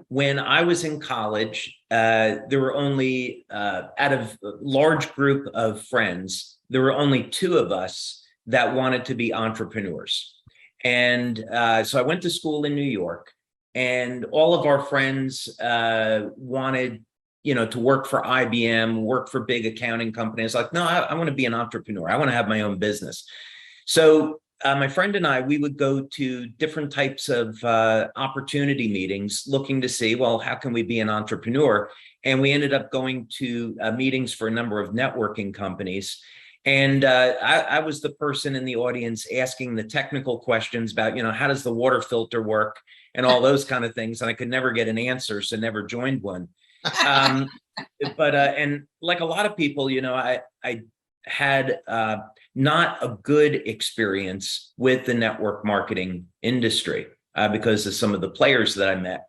when I was in college, there were only, out of a large group of friends, there were only two of us that wanted to be entrepreneurs. And so I went to school in New York, and all of our friends wanted, to work for IBM, work for big accounting companies. Like, no, I want to be an entrepreneur. I want to have my own business. So my friend and I, we would go to different types of opportunity meetings looking to see, well, how can we be an entrepreneur? And we ended up going to meetings for a number of networking companies. And I was the person in the audience asking the technical questions about, how does the water filter work and all those kind of things. And I could never get an answer, so never joined one. And like a lot of people, I had not a good experience with the network marketing industry because of some of the players that I met.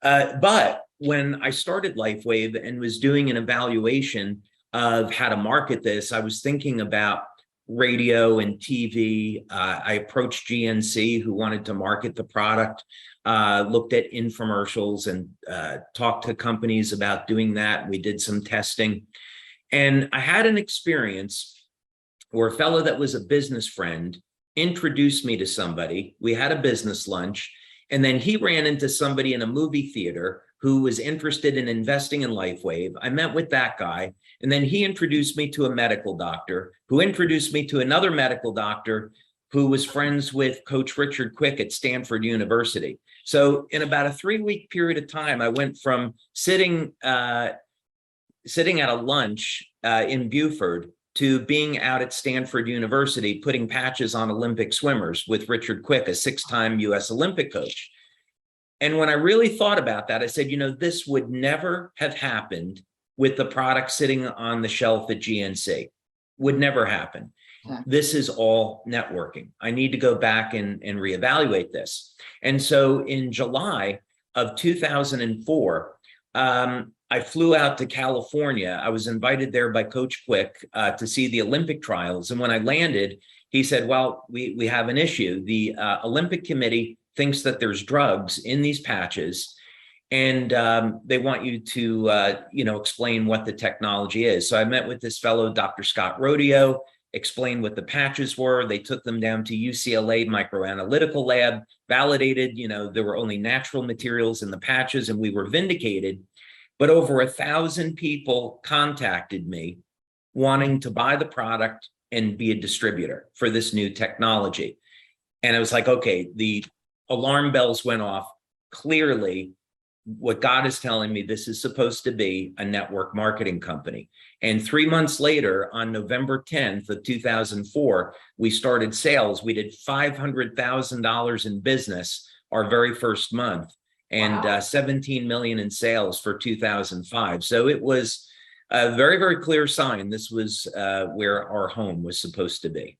But when I started LifeWave and was doing an evaluation of how to market this, I was thinking about radio and TV. I approached GNC, who wanted to market the product, looked at infomercials and talked to companies about doing that. We did some testing. And I had an experience where a fellow that was a business friend introduced me to somebody. We had a business lunch, and then he ran into somebody in a movie theater who was interested in investing in LifeWave. I met with that guy, and then he introduced me to a medical doctor who introduced me to another medical doctor who was friends with Coach Richard Quick at Stanford University. So in about a 3-week period of time, I went from sitting at a lunch in Buford to being out at Stanford University putting patches on Olympic swimmers with Richard Quick, a 6-time US Olympic coach. And when I really thought about that, I said, this would never have happened with the product sitting on the shelf at GNC. Would never happen. Yeah. This is all networking. I need to go back and reevaluate this. And so in July of 2004, I flew out to California. I was invited there by Coach Quick to see the Olympic trials. And when I landed, he said, well, we have an issue. The Olympic Committee thinks that there's drugs in these patches, and they want you to, explain what the technology is. So I met with this fellow, Dr. Scott Rodeo, explained what the patches were. They took them down to UCLA microanalytical lab, validated, there were only natural materials in the patches, and we were vindicated. But over 1,000 people contacted me wanting to buy the product and be a distributor for this new technology. And I was like, okay, the alarm bells went off. Clearly, what God is telling me, this is supposed to be a network marketing company. And 3 months later, on November 10th of 2004, we started sales. We did $500,000 in business our very first month, and wow. 17 million in sales for 2005. So it was a very, very clear sign this was where our home was supposed to be.